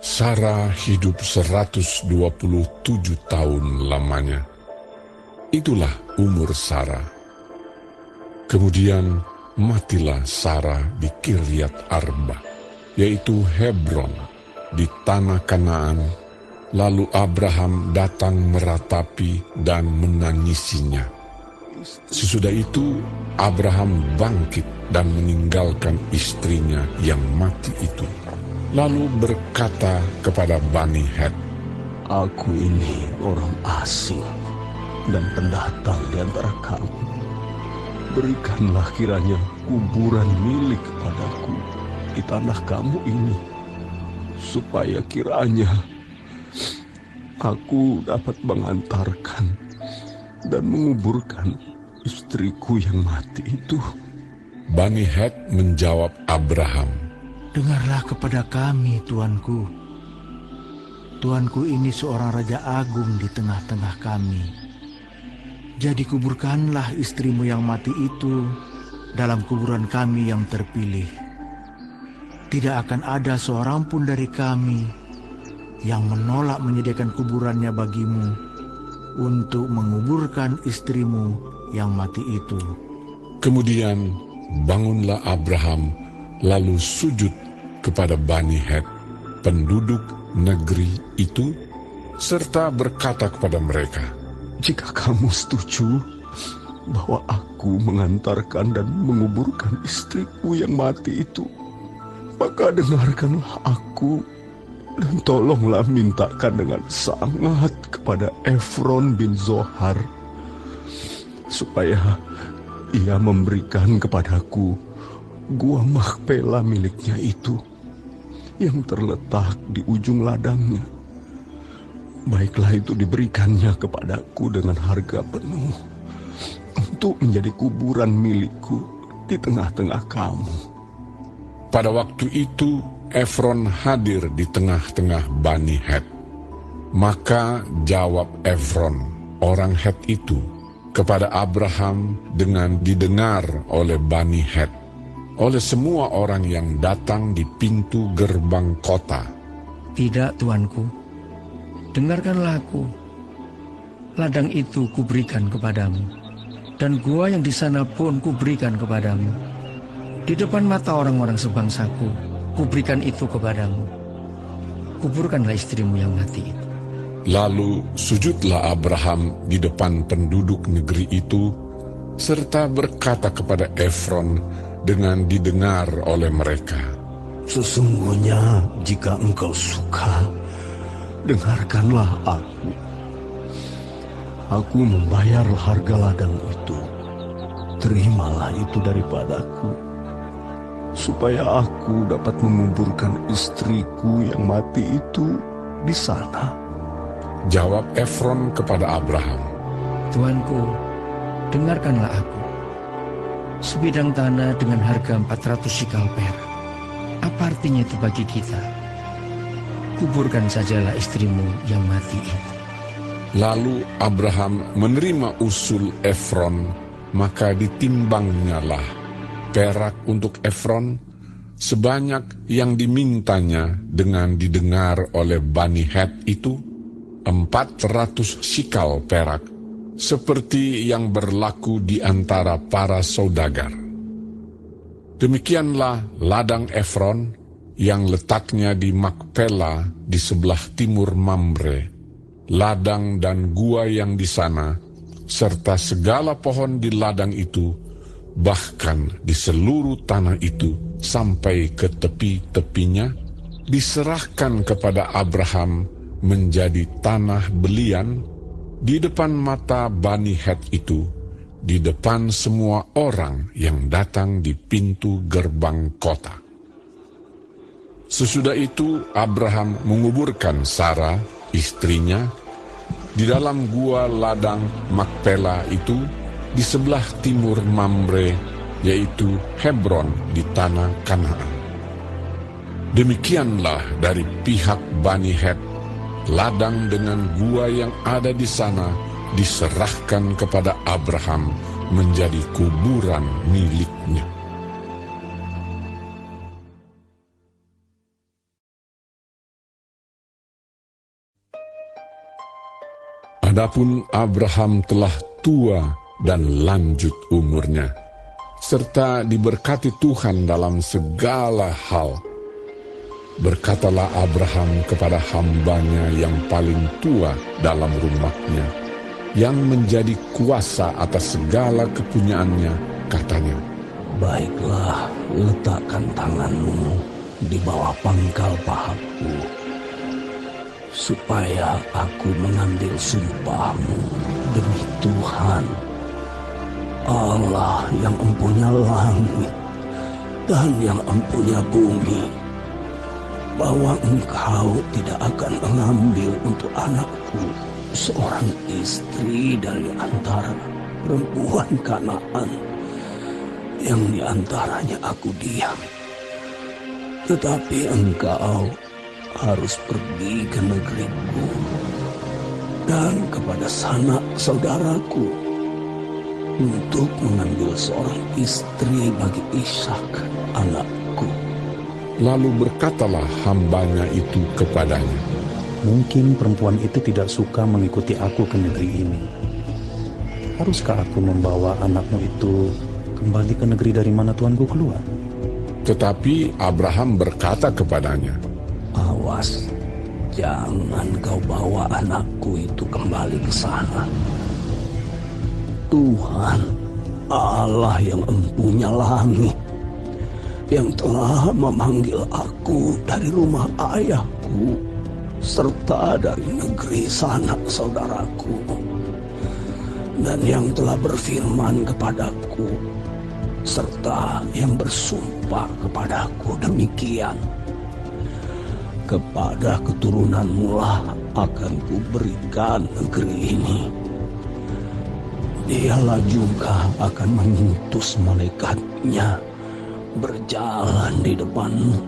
Sara hidup 127 tahun lamanya. Itulah umur Sara. Kemudian matilah Sara di Kiryat Arba, yaitu Hebron, di tanah Kanaan. Lalu Abraham datang meratapi dan menangisinya. Sesudah itu Abraham bangkit dan meninggalkan istrinya yang mati itu. Lalu berkata kepada Bani Het, Aku ini orang asing dan pendatang di antara kamu. Berikanlah kiranya kuburan milik padaku di tanah kamu ini, supaya kiranya aku dapat mengantarkan dan menguburkan istriku yang mati itu. Bani Het menjawab Abraham, Dengarlah kepada kami, Tuanku. Tuanku ini seorang raja agung di tengah-tengah kami. Jadi kuburkanlah istrimu yang mati itu dalam kuburan kami yang terpilih. Tidak akan ada seorang pun dari kami yang menolak menyediakan kuburannya bagimu untuk menguburkan istrimu yang mati itu. Kemudian bangunlah Abraham lalu sujud kepada Bani Het, penduduk negeri itu, serta berkata kepada mereka, Jika kamu setuju bahwa aku mengantarkan dan menguburkan istriku yang mati itu, maka dengarkanlah aku dan tolonglah mintakan dengan sangat kepada Efron bin Zohar, supaya ia memberikan kepadaku gua Makpela miliknya itu, yang terletak di ujung ladangnya. Baiklah itu diberikannya kepadaku dengan harga penuh, untuk menjadi kuburan milikku di tengah-tengah kamu. Pada waktu itu Efron hadir di tengah-tengah Bani Het. Maka jawab Efron, orang Het itu, kepada Abraham dengan didengar oleh Bani Het, oleh semua orang yang datang di pintu gerbang kota. Tidak, Tuanku. Dengarkanlah aku. Ladang itu kuberikan kepadamu, dan gua yang di sana pun kuberikan kepadamu. Di depan mata orang-orang sebangsaku, kuberikan itu kepadamu. Kuburkanlah istrimu yang mati itu. Lalu sujudlah Abraham di depan penduduk negeri itu, serta berkata kepada Efron dengan didengar oleh mereka, Sesungguhnya jika engkau suka, dengarkanlah aku. Aku membayar harga ladang itu. Terimalah itu daripadaku, supaya aku dapat menguburkan istriku yang mati itu di sana. Jawab Efron kepada Abraham, Tuanku, dengarkanlah aku. Sebidang tanah dengan harga 400 sikal perak. Apa artinya itu bagi kita? Kuburkan sajalah istrimu yang mati itu. Lalu Abraham menerima usul Efron, maka ditimbangnyalah perak untuk Efron sebanyak yang dimintanya dengan didengar oleh Bani Het itu, 400 sikal perak, seperti yang berlaku di antara para saudagar. Demikianlah ladang Efron yang letaknya di Makpela di sebelah timur Mamre, ladang dan gua yang di sana, serta segala pohon di ladang itu, bahkan di seluruh tanah itu sampai ke tepi-tepinya, diserahkan kepada Abraham menjadi tanah belian di depan mata Bani Het itu, di depan semua orang yang datang di pintu gerbang kota. Sesudah itu Abraham menguburkan Sara, istrinya, di dalam gua ladang Makpela itu di sebelah timur Mamre, yaitu Hebron di tanah Kanaan. Demikianlah dari pihak Bani Het, ladang dengan gua yang ada di sana diserahkan kepada Abraham menjadi kuburan miliknya. Adapun Abraham telah tua dan lanjut umurnya, serta diberkati Tuhan dalam segala hal. Berkatalah Abraham kepada hambanya yang paling tua dalam rumahnya, yang menjadi kuasa atas segala kepunyaannya, katanya, Baiklah, letakkan tanganmu di bawah pangkal pahaku, supaya aku mengambil sumpahmu demi Tuhan, Allah yang empunya langit dan yang empunya bumi, bahwa engkau tidak akan mengambil untuk anakku seorang istri dari antara perempuan Kanaan yang diantaranya aku diam. Tetapi engkau harus pergi ke negeriku dan kepada sanak saudaraku untuk mengambil seorang istri bagi Ishak anakku. Lalu berkatalah hambanya itu kepadanya, Mungkin perempuan itu tidak suka mengikuti aku ke negeri ini. Haruskah aku membawa anakmu itu kembali ke negeri dari mana tuanku keluar? Tetapi Abraham berkata kepadanya, Awas, jangan kau bawa anakku itu kembali ke sana. Tuhan, Allah yang empunya langit, yang telah memanggil aku dari rumah ayahku, serta dari negeri sanak saudaraku, dan yang telah berfirman kepadaku, serta yang bersumpah kepadaku demikian, kepada keturunanmu lah akan kuberikan negeri ini. Dialah juga akan mengutus malaikatnya berjalan di depanmu,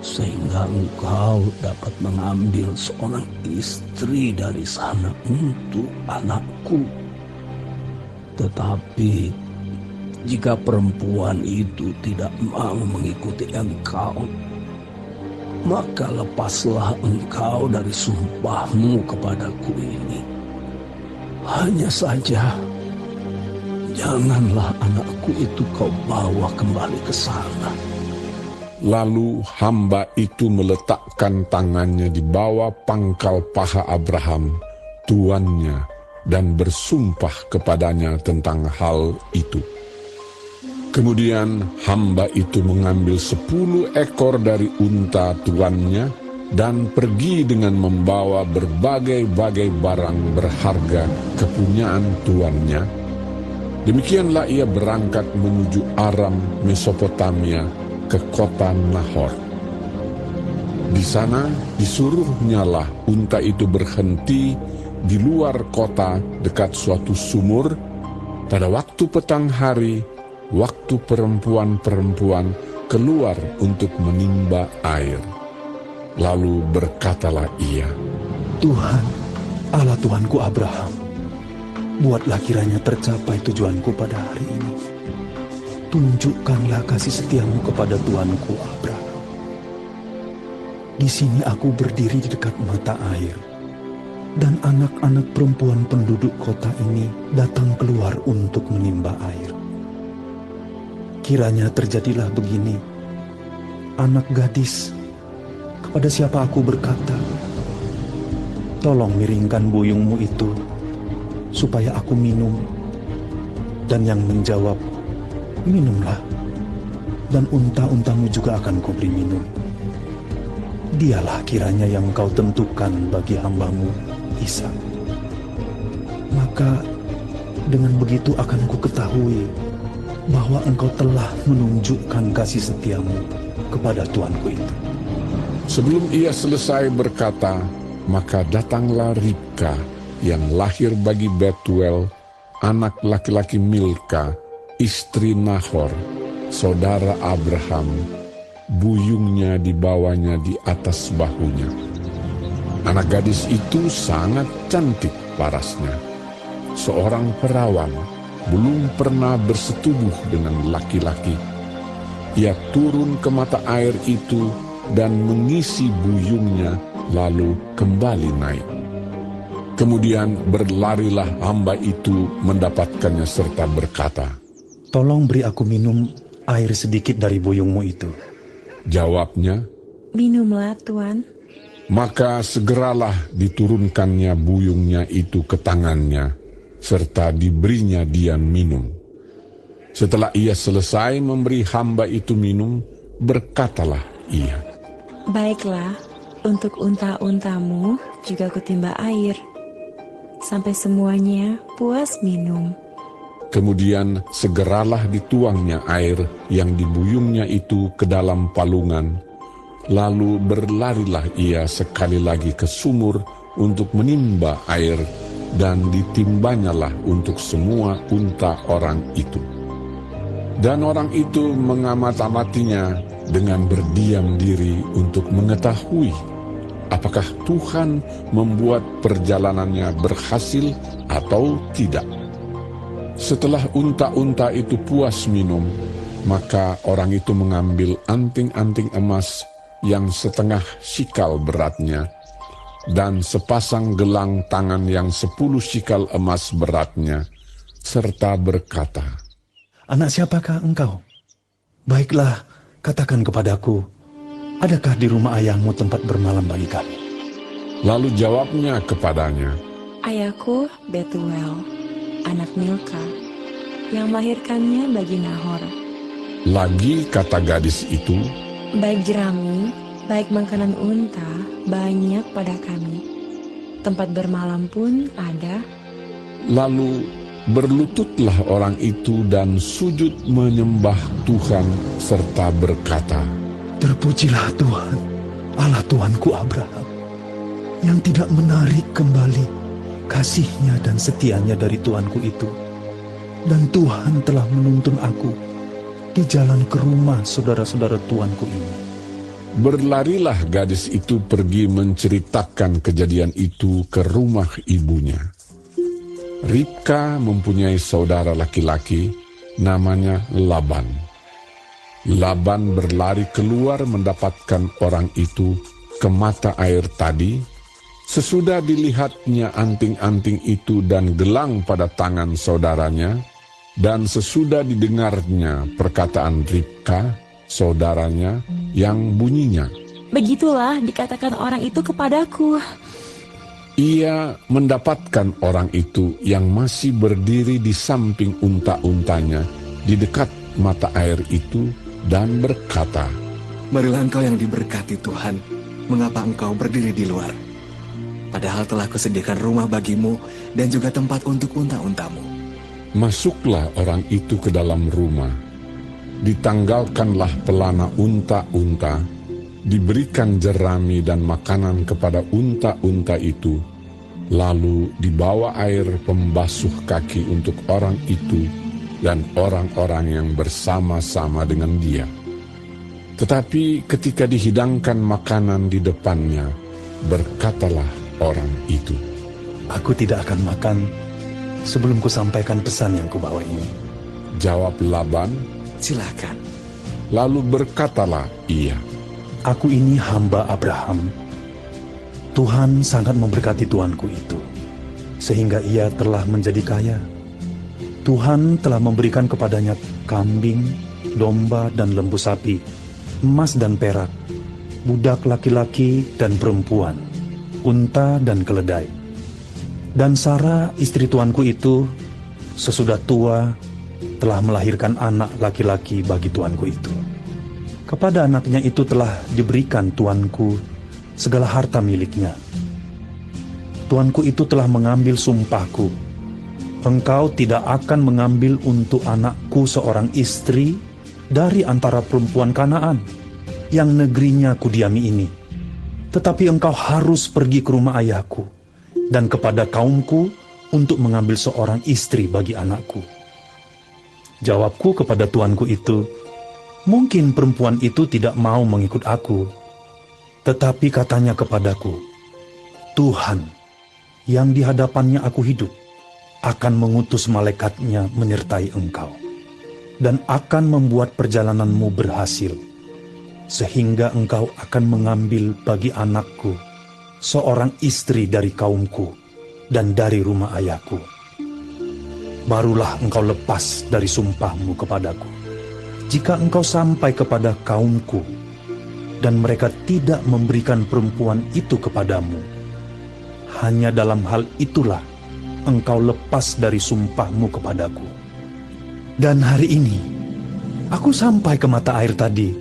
sehingga engkau dapat mengambil seorang istri dari sana untuk anakku. Tetapi jika perempuan itu tidak mau mengikuti engkau, maka lepaslah engkau dari sumpahmu kepadaku ini. Hanya saja, janganlah anakku itu kau bawa kembali ke sana. lalu hamba itu meletakkan tangannya di bawah pangkal paha Abraham, tuannya, dan bersumpah kepadanya tentang hal itu. Kemudian hamba itu mengambil 10 ekor dari unta tuannya dan pergi dengan membawa berbagai-bagai barang berharga kepunyaan tuannya. Demikianlah ia berangkat menuju Aram, Mesopotamia, ke kota Nahor. Di sana disuruhnyalah unta itu berhenti di luar kota dekat suatu sumur pada waktu petang hari, waktu perempuan-perempuan keluar untuk menimba air. Lalu berkatalah ia, Tuhan, Allah Tuhanku Abraham, buatlah kiranya tercapai tujuanku pada hari ini. Tunjukkanlah kasih setiamu kepada Tuanku Abraham. Di sini aku berdiri di dekat mata air, dan anak-anak perempuan penduduk kota ini datang keluar untuk menimba air. Kiranya terjadilah begini, anak gadis, kepada siapa aku berkata, tolong miringkan buyungmu itu, supaya aku minum. Dan yang menjawab, minumlah, dan unta-untamu juga akan kuberi minum. Dialah kiranya yang kau tentukan bagi hambamu, Ishak. Maka dengan begitu akan ku ketahui bahwa engkau telah menunjukkan kasih setiamu kepada tuanku itu. sebelum ia selesai berkata, maka datanglah Ribka yang lahir bagi Betuel, anak laki-laki Milka, istri Nahor, saudara Abraham, buyungnya dibawanya di atas bahunya. Anak gadis itu sangat cantik parasnya, seorang perawan, belum pernah bersetubuh dengan laki-laki. Ia turun ke mata air itu dan mengisi buyungnya, lalu kembali naik. Kemudian berlarilah hamba itu mendapatkannya serta berkata, Tolong beri aku minum air sedikit dari buyungmu itu. Jawabnya, Minumlah, Tuan. maka segeralah diturunkannya buyungnya itu ke tangannya, serta diberinya dia minum. Setelah ia selesai memberi hamba itu minum, berkatalah ia, Baiklah, untuk unta-untamu juga kutimba air, sampai semuanya puas minum. Kemudian segeralah dituangnya air yang dibuyungnya itu ke dalam palungan, lalu berlarilah ia sekali lagi ke sumur untuk menimba air, dan ditimbanyalah untuk semua unta orang itu. Dan orang itu mengamat-amatinya dengan berdiam diri untuk mengetahui apakah Tuhan membuat perjalanannya berhasil atau tidak. Setelah unta-unta itu puas minum, maka orang itu mengambil anting-anting emas yang setengah sikal beratnya, dan sepasang gelang tangan yang 10 sikal emas beratnya, serta berkata, Anak siapakah engkau? Baiklah, katakan kepadaku, adakah di rumah ayahmu tempat bermalam bagi kami? Lalu jawabnya kepadanya, Ayahku Betuel, anak Milka, yang melahirkannya bagi Nahor. lagi kata gadis itu, Baik jerami, baik makanan unta, banyak pada kami. Tempat bermalam pun ada. lalu berlututlah orang itu dan sujud menyembah Tuhan serta berkata, Terpujilah Tuhan, Allah Tuanku Abraham, yang tidak menarik kembali kasih-Nya dan setianya dari Tuanku itu. Dan Tuhan telah menuntun aku di jalan ke rumah saudara-saudara Tuanku ini. Berlarilah gadis itu pergi menceritakan kejadian itu ke rumah ibunya. Ribka mempunyai saudara laki-laki, namanya Laban. Laban berlari keluar mendapatkan orang itu ke mata air tadi. Sesudah dilihatnya anting-anting itu dan gelang pada tangan saudaranya, dan sesudah didengarnya perkataan Ribka, saudaranya, yang bunyinya, Begitulah dikatakan orang itu kepadaku. ia mendapatkan orang itu yang masih berdiri di samping unta-untanya di dekat mata air itu dan berkata, Marilah engkau yang diberkati Tuhan, mengapa engkau berdiri di luar? Padahal telah kusediakan rumah bagimu dan juga tempat untuk unta-untamu. Masuklah orang itu ke dalam rumah, ditanggalkanlah pelana unta-unta, diberikan jerami dan makanan kepada unta-unta itu, lalu dibawa air pembasuh kaki untuk orang itu dan orang-orang yang bersama-sama dengan dia. Tetapi ketika dihidangkan makanan di depannya, berkatalah orang itu, Aku tidak akan makan sebelum kusampaikan pesan yang kubawa ini. Jawab Laban, Silakan. lalu berkatalah ia, Aku ini hamba Abraham. Tuhan sangat memberkati tuanku itu, sehingga ia telah menjadi kaya. Tuhan telah memberikan kepadanya kambing, domba, dan lembu sapi, emas dan perak, budak laki-laki dan perempuan, unta dan keledai. Dan Sarah, istri tuanku itu, sesudah tua, telah melahirkan anak laki-laki bagi tuanku itu. Kepada anaknya itu telah diberikan tuanku segala harta miliknya. Tuanku itu telah mengambil sumpahku, engkau tidak akan mengambil untuk anakku seorang istri dari antara perempuan Kanaan yang negerinya kudiami ini. Tetapi engkau harus pergi ke rumah ayahku dan kepada kaumku untuk mengambil seorang istri bagi anakku. Jawabku kepada tuanku itu, mungkin perempuan itu tidak mau mengikut aku. Tetapi katanya kepadaku, Tuhan yang di hadapannya aku hidup akan mengutus malaikatnya menyertai engkau dan akan membuat perjalananmu berhasil, sehingga engkau akan mengambil bagi anakku seorang istri dari kaumku dan dari rumah ayahku. Barulah engkau lepas dari sumpahmu kepadaku. Jika engkau sampai kepada kaumku, dan mereka tidak memberikan perempuan itu kepadamu, hanya dalam hal itulah engkau lepas dari sumpahmu kepadaku. Dan hari ini, aku sampai ke mata air tadi,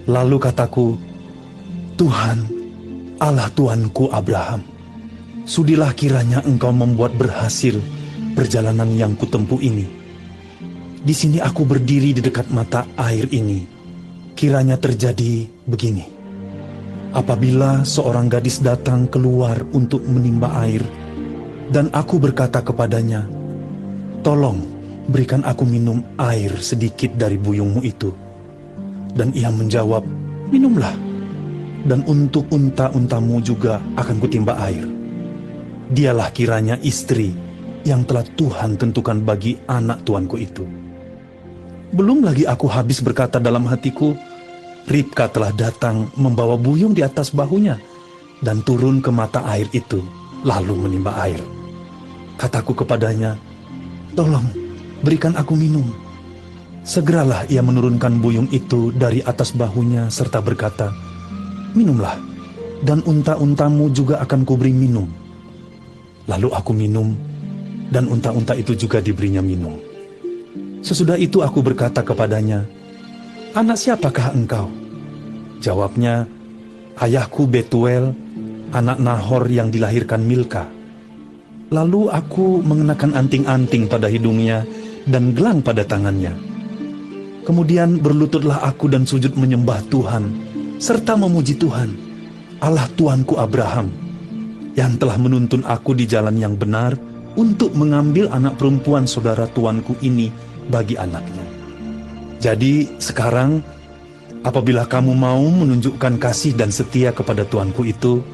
lalu kataku, Tuhan, Allah Tuanku Abraham, sudilah kiranya engkau membuat berhasil perjalanan yang kutempuh ini. Di sini aku berdiri di dekat mata air ini. Kiranya terjadi begini. Apabila seorang gadis datang keluar untuk menimba air, dan aku berkata kepadanya, tolong berikan aku minum air sedikit dari buyungmu itu. Dan ia menjawab, minumlah, dan untuk unta-untamu juga akan kutimba air. Dialah kiranya istri yang telah Tuhan tentukan bagi anak tuanku itu. Belum lagi aku habis berkata dalam hatiku, Ribka telah datang membawa buyung di atas bahunya dan turun ke mata air itu, lalu menimba air. Kataku kepadanya, tolong berikan aku minum. Segeralah ia menurunkan buyung itu dari atas bahunya serta berkata, minumlah, dan unta-untamu juga akan kuberi minum. Lalu aku minum, dan unta-unta itu juga diberinya minum. Sesudah itu aku berkata kepadanya, anak siapakah engkau? Jawabnya, ayahku Betuel, anak Nahor yang dilahirkan Milka. Lalu aku mengenakan anting-anting pada hidungnya dan gelang pada tangannya. Kemudian berlututlah aku dan sujud menyembah Tuhan, serta memuji Tuhan, Allah Tuanku Abraham, yang telah menuntun aku di jalan yang benar untuk mengambil anak perempuan saudara tuanku ini bagi anaknya. Jadi sekarang, apabila kamu mau menunjukkan kasih dan setia kepada tuanku itu,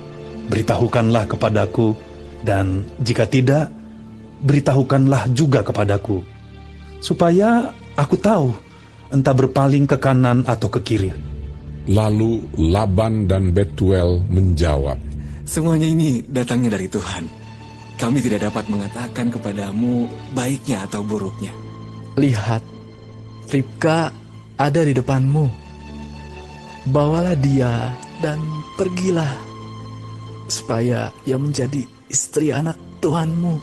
beritahukanlah kepadaku, dan jika tidak, beritahukanlah juga kepadaku, supaya aku tahu entah berpaling ke kanan atau ke kiri. Lalu Laban dan Betuel menjawab, Semuanya ini datangnya dari Tuhan. Kami tidak dapat mengatakan kepadamu baiknya atau buruknya. Lihat, Ribka ada di depanmu. Bawalah dia dan pergilah, supaya ia menjadi istri anak Tuhanmu,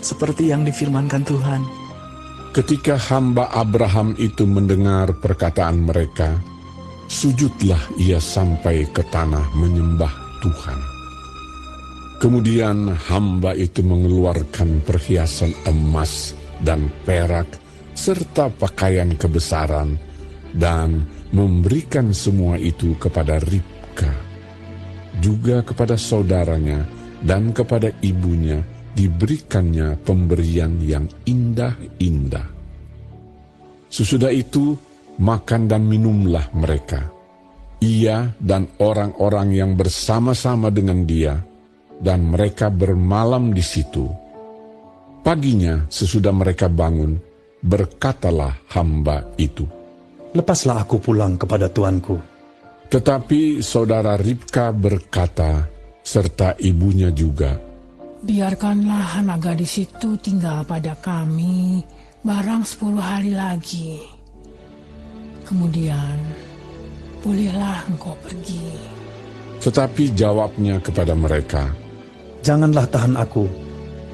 seperti yang difirmankan Tuhan. ketika hamba Abraham itu mendengar perkataan mereka, sujudlah ia sampai ke tanah menyembah Tuhan. Kemudian hamba itu mengeluarkan perhiasan emas dan perak serta pakaian kebesaran dan memberikan semua itu kepada Ribka. Juga kepada saudaranya dan kepada ibunya diberikannya pemberian yang indah-indah. Sesudah itu makan dan minumlah mereka, ia dan orang-orang yang bersama-sama dengan dia, dan mereka bermalam di situ. Paginya sesudah mereka bangun, berkatalah hamba itu, Lepaslah aku pulang kepada tuanku. tetapi saudara Ribka berkata, serta ibunya juga, Biarkanlah anak gadis itu tinggal pada kami barang 10 hari lagi. Kemudian, bolehlah engkau pergi. Tetapi jawabnya kepada mereka, Janganlah tahan aku,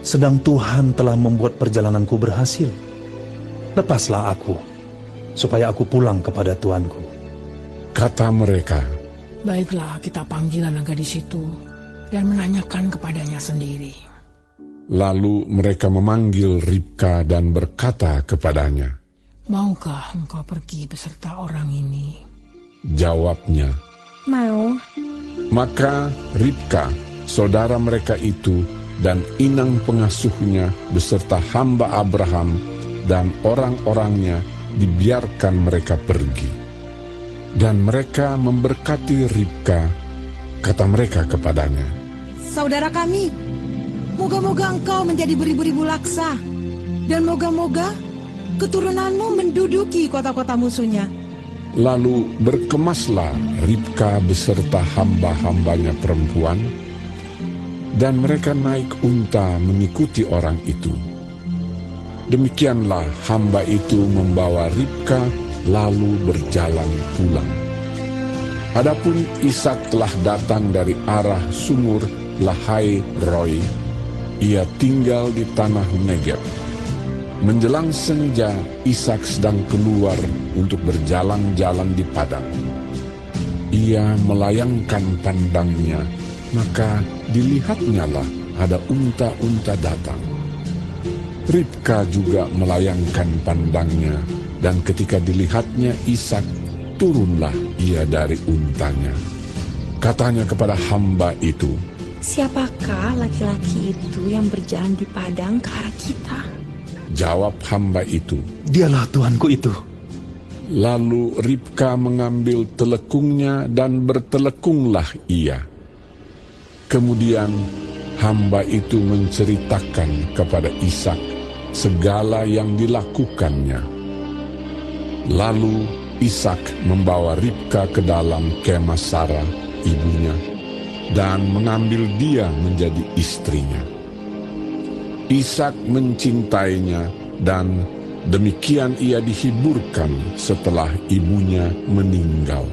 sedang Tuhan telah membuat perjalananku berhasil. Lepaslah aku, supaya aku pulang kepada tuanku. kata mereka, Baiklah, kita panggil anak gadis itu dan menanyakan kepadanya sendiri. lalu mereka memanggil Ribka dan berkata kepadanya. Maukah engkau pergi beserta orang ini? Jawabnya, Mau. maka Ribka, saudara mereka itu, dan inang pengasuhnya beserta hamba Abraham dan orang-orangnya dibiarkan mereka pergi. Dan mereka memberkati Ribka, kata mereka kepadanya, Saudara kami, moga-moga engkau menjadi beribu-ribu laksa, dan moga-moga keturunanmu menduduki kota-kota musuhnya. Lalu berkemaslah Ribka beserta hamba-hambanya perempuan, dan mereka naik unta mengikuti orang itu. Demikianlah hamba itu membawa Ribka lalu berjalan pulang. Adapun Ishak telah datang dari arah sumur Lahai Roi. Ia tinggal di tanah Negeb. Menjelang senja, Ishak sedang keluar untuk berjalan-jalan di padang. Ia melayangkan pandangnya, maka dilihatnyalah ada unta-unta datang. Ribka juga melayangkan pandangnya, dan ketika dilihatnya Ishak, turunlah ia dari untanya. Katanya kepada hamba itu, Siapakah laki-laki itu yang berjalan di padang ke arah kita? jawab hamba itu. Dialah tuanku itu. Lalu Ribka mengambil telekungnya dan bertelekunglah ia. Kemudian hamba itu menceritakan kepada Ishak segala yang dilakukannya. Lalu Ishak membawa Ribka ke dalam kemah Sarah, ibunya, dan mengambil dia menjadi istrinya. Ishak mencintainya, dan demikian ia dihiburkan setelah ibunya meninggal.